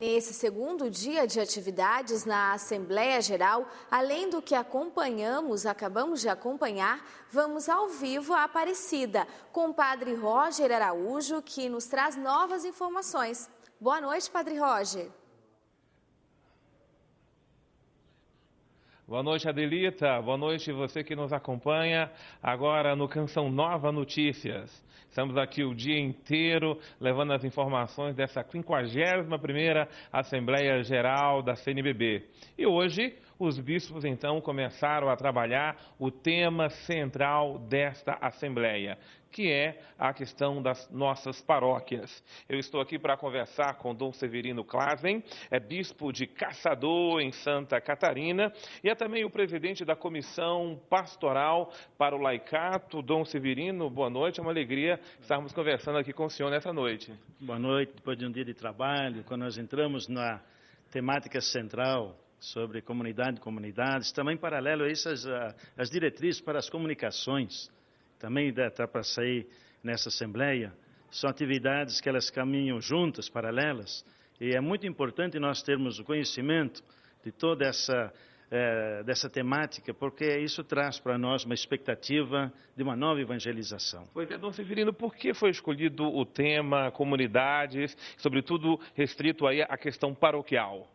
Nesse segundo dia de atividades na Assembleia Geral, além do que acabamos de acompanhar, vamos ao vivo à Aparecida, com o Padre Roger Araújo, que nos traz novas informações. Boa noite, Padre Roger. Boa noite, Adelita. Boa noite você que nos acompanha agora no Canção Nova Notícias. Estamos aqui o dia inteiro levando as informações dessa 51ª Assembleia Geral da CNBB. E hoje os bispos então começaram a trabalhar o tema central desta Assembleia, que é a questão das nossas paróquias. Eu estou aqui para conversar com Dom Severino Klazen, é bispo de Caçador, em Santa Catarina, e é também o presidente da Comissão Pastoral para o Laicato. Dom Severino, boa noite, é uma alegria estarmos conversando aqui com o senhor nessa noite. Boa noite, depois de um dia de trabalho, quando nós entramos na temática central sobre comunidade e comunidades, também paralelo a isso as diretrizes para as comunicações, também está para sair nessa Assembleia, são atividades que elas caminham juntas, paralelas, e é muito importante nós termos o conhecimento de toda dessa temática, porque isso traz para nós uma expectativa de uma nova evangelização. Pois é, Dom Severino, por que foi escolhido o tema comunidades, sobretudo restrito aí à questão paroquial?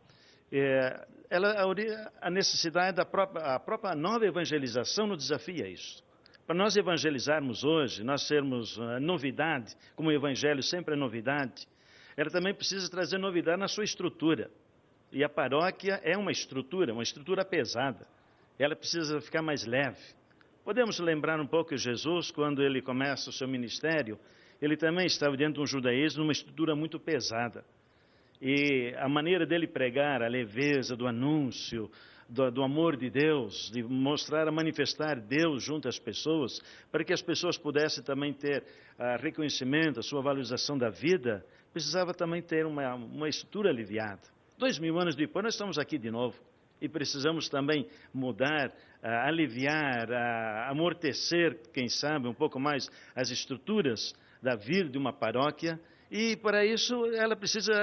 A necessidade da própria nova evangelização nos desafia isso. Para nós evangelizarmos hoje, nós sermos novidade, como o Evangelho sempre é novidade, ela também precisa trazer novidade na sua estrutura. E a paróquia é uma estrutura pesada. Ela precisa ficar mais leve. Podemos lembrar um pouco de Jesus, quando ele começa o seu ministério, ele também estava dentro de um judaísmo, numa estrutura muito pesada. E a maneira dele pregar, a leveza do anúncio, do amor de Deus, de mostrar, a manifestar Deus junto às pessoas, para que as pessoas pudessem também ter reconhecimento, a sua valorização da vida, precisava também ter uma estrutura aliviada. 2000 anos depois, nós estamos aqui de novo e precisamos também mudar, aliviar, amortecer, quem sabe, um pouco mais as estruturas da vida de uma paróquia. E, para isso, ela precisa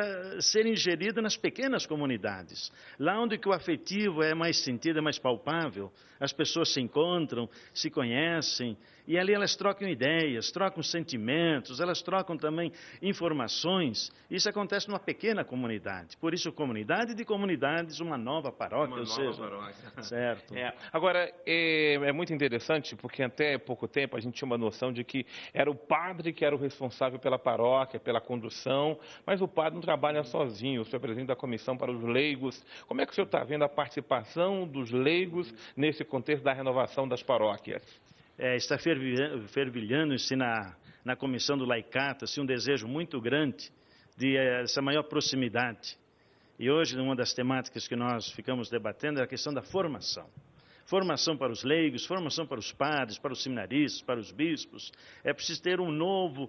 ser ingerida nas pequenas comunidades. Lá onde que o afetivo é mais sentido, é mais palpável, as pessoas se encontram, se conhecem, e ali elas trocam ideias, trocam sentimentos, elas trocam também informações. Isso acontece numa pequena comunidade. Por isso, comunidade de comunidades, uma nova paróquia, paróquia. Certo. Agora, é muito interessante, porque até pouco tempo a gente tinha uma noção de que era o padre que era o responsável pela paróquia, pela condução, mas o padre não trabalha sozinho, o senhor é presidente da Comissão para os Leigos. Como é que o senhor está vendo a participação dos leigos nesse contexto da renovação das paróquias? Está fervilhando-se na Comissão do Laicato, assim, um desejo muito grande de essa maior proximidade. E hoje, uma das temáticas que nós ficamos debatendo é a questão da formação. Formação para os leigos, formação para os padres, para os seminaristas, para os bispos. É preciso ter um novo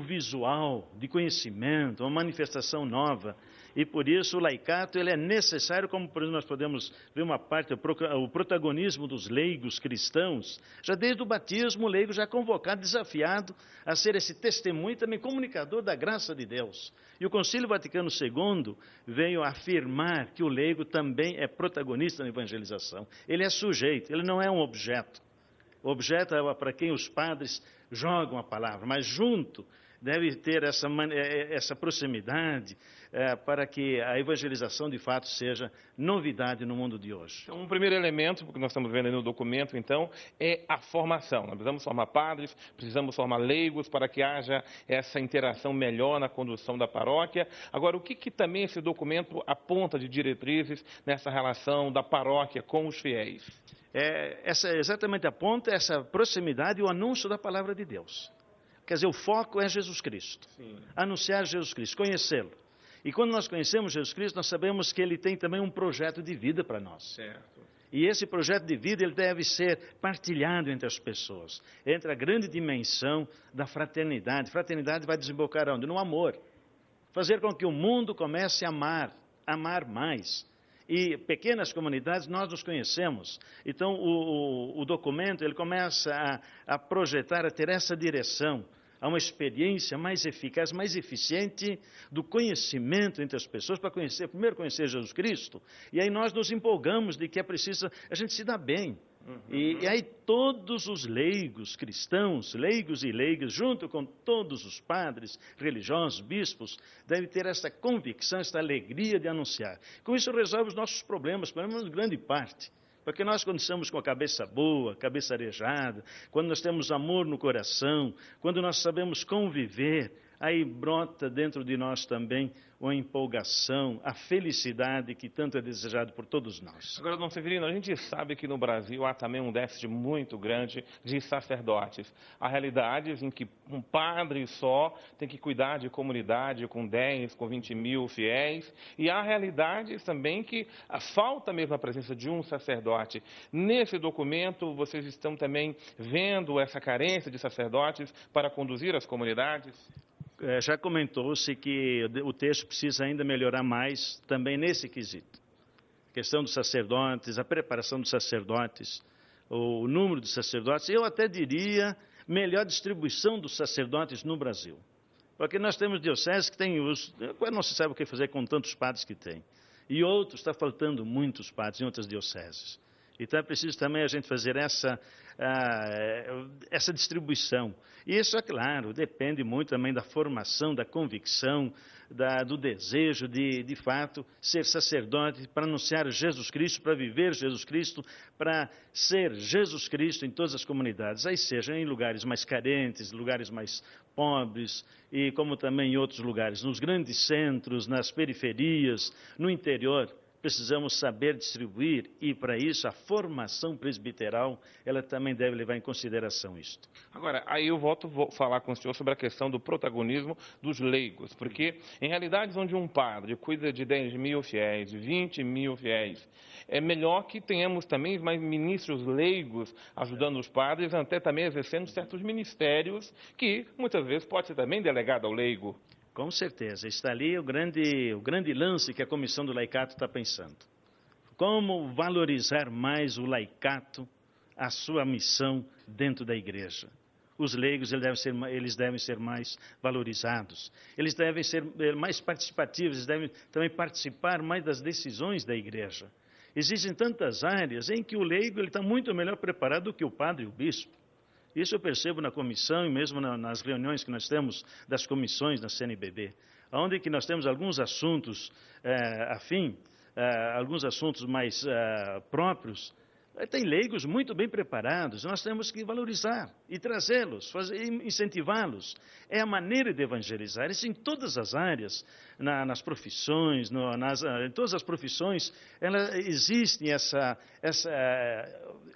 visual de conhecimento, uma manifestação nova. E por isso o laicato ele é necessário, como por exemplo nós podemos ver uma parte, o protagonismo dos leigos cristãos. Já desde o batismo o leigo já é convocado, desafiado a ser esse testemunho e também comunicador da graça de Deus. E o Concílio Vaticano II veio afirmar que o leigo também é protagonista na evangelização. Ele é sujeito, ele não é um objeto. O objeto é para quem os padres jogam a palavra, mas junto deve ter essa proximidade para que a evangelização de fato seja novidade no mundo de hoje. Um primeiro elemento, porque nós estamos vendo aí no documento, então, é a formação. Nós precisamos formar padres, precisamos formar leigos para que haja essa interação melhor na condução da paróquia. Agora, o que também esse documento aponta de diretrizes nessa relação da paróquia com os fiéis? Exatamente aponta essa proximidade e o anúncio da palavra de Deus. Quer dizer, o foco é Jesus Cristo. Sim. Anunciar Jesus Cristo, conhecê-lo. E quando nós conhecemos Jesus Cristo, nós sabemos que ele tem também um projeto de vida para nós. Certo. E esse projeto de vida ele deve ser partilhado entre as pessoas. Entre a grande dimensão da fraternidade. Fraternidade vai desembocar onde? No amor. Fazer com que o mundo comece a amar mais. E pequenas comunidades nós nos conhecemos. Então o documento ele começa a projetar, a ter essa direção, a uma experiência mais eficaz, mais eficiente do conhecimento entre as pessoas, para primeiro conhecer Jesus Cristo, e aí nós nos empolgamos de que é preciso a gente se dar bem. E aí todos os leigos cristãos, leigos e leigas, junto com todos os padres, religiosos, bispos, devem ter essa convicção, essa alegria de anunciar. Com isso resolve os nossos problemas, pelo menos grande parte. Porque nós, quando estamos com a cabeça boa, cabeça arejada, quando nós temos amor no coração, quando nós sabemos conviver, aí brota dentro de nós também uma empolgação, a felicidade que tanto é desejado por todos nós. Agora, Dom Severino, a gente sabe que no Brasil há também um déficit muito grande de sacerdotes. Há realidades em que um padre só tem que cuidar de comunidade com 10, com 20 mil fiéis, e há realidades também que falta mesmo a presença de um sacerdote. Nesse documento, vocês estão também vendo essa carência de sacerdotes para conduzir as comunidades? Já comentou-se que o texto precisa ainda melhorar mais também nesse quesito. A questão dos sacerdotes, a preparação dos sacerdotes, o número de sacerdotes, eu até diria melhor distribuição dos sacerdotes no Brasil. Porque nós temos dioceses que têm não se sabe o que fazer com tantos padres que tem. E outros, está faltando muitos padres em outras dioceses. Então é preciso também a gente fazer essa distribuição. E isso, é claro, depende muito também da formação, da convicção, do desejo de fato, ser sacerdote para anunciar Jesus Cristo, para viver Jesus Cristo, para ser Jesus Cristo em todas as comunidades, aí seja em lugares mais carentes, lugares mais pobres, e como também em outros lugares, nos grandes centros, nas periferias, no interior. Precisamos saber distribuir e, para isso, a formação presbiteral, ela também deve levar em consideração isto. Agora, aí eu volto a falar com o senhor sobre a questão do protagonismo dos leigos, porque em realidades onde um padre cuida de 10 mil fiéis, 20 mil fiéis, é melhor que tenhamos também mais ministros leigos ajudando os padres, até também exercendo certos ministérios que, muitas vezes, pode ser também delegado ao leigo. Com certeza, está ali o grande lance que a Comissão do Laicato está pensando. Como valorizar mais o laicato, a sua missão dentro da igreja. Os leigos eles devem ser mais valorizados, eles devem ser mais participativos, eles devem também participar mais das decisões da igreja. Existem tantas áreas em que o leigo está muito melhor preparado do que o padre e o bispo. Isso eu percebo na comissão e mesmo nas reuniões que nós temos das comissões na CNBB, onde que nós temos alguns assuntos alguns assuntos mais próprios. Tem leigos muito bem preparados, nós temos que valorizar e trazê-los, incentivá-los. É a maneira de evangelizar, isso em todas as áreas, nas profissões, em todas as profissões, existem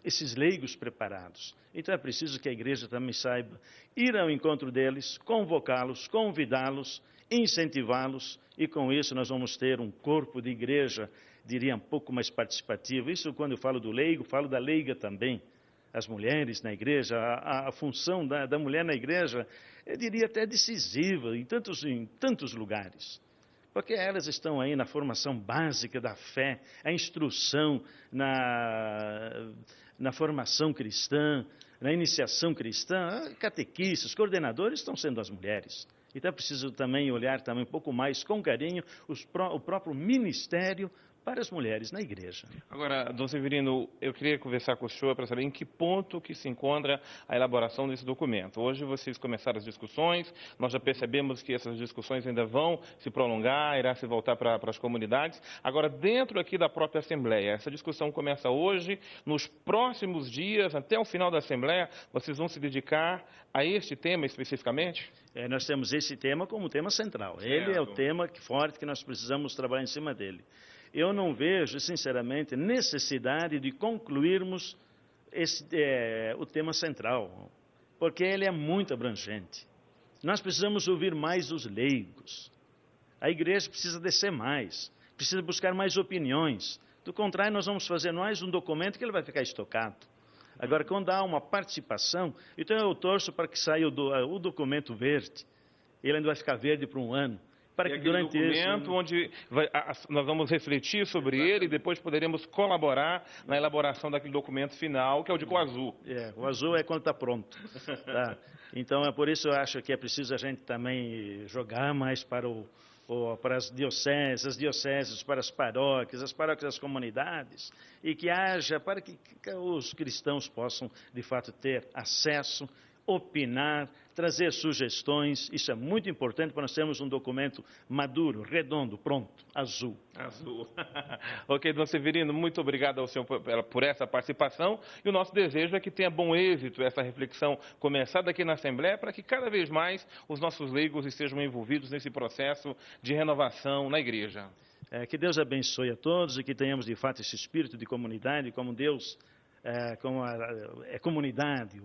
esses leigos preparados. Então é preciso que a igreja também saiba ir ao encontro deles, convocá-los, convidá-los, incentivá-los, e com isso nós vamos ter um corpo de igreja, diria, um pouco mais participativo. Isso quando eu falo do leigo, falo da leiga também. As mulheres na igreja, a função da mulher na igreja, eu diria até decisiva em tantos lugares. Porque elas estão aí na formação básica da fé, a instrução na formação cristã, na iniciação cristã, catequistas, coordenadores estão sendo as mulheres. Então é preciso também olhar também um pouco mais com carinho o próprio ministério para as mulheres na igreja. Agora, Dom Severino, eu queria conversar com o senhor para saber em que ponto que se encontra a elaboração desse documento. Hoje vocês começaram as discussões, nós já percebemos que essas discussões ainda vão se prolongar, irá se voltar para as comunidades. Agora, dentro aqui da própria Assembleia, essa discussão começa hoje, nos próximos dias, até o final da Assembleia, vocês vão se dedicar a este tema especificamente? Nós temos esse tema como tema central. Certo. Ele é o tema forte que nós precisamos trabalhar em cima dele. Eu não vejo, sinceramente, necessidade de concluirmos o tema central, porque ele é muito abrangente. Nós precisamos ouvir mais os leigos. A igreja precisa descer mais, precisa buscar mais opiniões. Do contrário, nós vamos fazer mais um documento que ele vai ficar estocado. Agora, quando há uma participação, então eu torço para que saia o documento verde. Ele ainda vai ficar verde por um ano. para que durante esse documento onde nós vamos refletir sobre ele e depois poderemos colaborar na elaboração daquele documento final, que é o de cor azul. O azul é quando está pronto. Tá? Então, é por isso eu acho que é preciso a gente também jogar mais para as dioceses, para as paróquias das comunidades, e que haja, para que os cristãos possam, de fato, ter acesso, opinar, trazer sugestões. Isso é muito importante para nós termos um documento maduro, redondo, pronto, azul. Azul. Ok, Dom Severino, muito obrigado ao senhor por essa participação, e o nosso desejo é que tenha bom êxito essa reflexão começada aqui na Assembleia, para que cada vez mais os nossos leigos estejam envolvidos nesse processo de renovação na Igreja. Que Deus abençoe a todos e que tenhamos, de fato, esse espírito de comunidade, como Deus, como a comunidade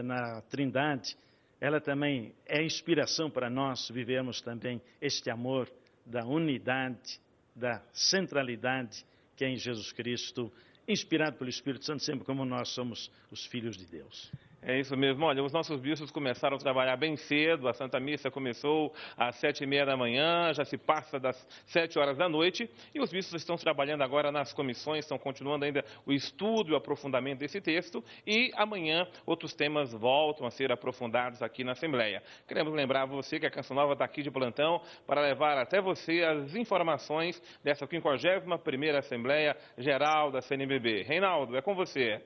na Trindade, ela também é inspiração para nós vivermos também este amor da unidade, da centralidade que é em Jesus Cristo, inspirado pelo Espírito Santo, sempre como nós somos os filhos de Deus. É isso mesmo. Olha, os nossos bispos começaram a trabalhar bem cedo, a Santa Missa começou às 7h30 da manhã, já se passa das 7 horas da noite, e os bispos estão trabalhando agora nas comissões, estão continuando ainda o estudo e o aprofundamento desse texto, e amanhã outros temas voltam a ser aprofundados aqui na Assembleia. Queremos lembrar a você que a Canção Nova está aqui de plantão para levar até você as informações dessa 51ª Assembleia Geral da CNBB. Reinaldo, é com você.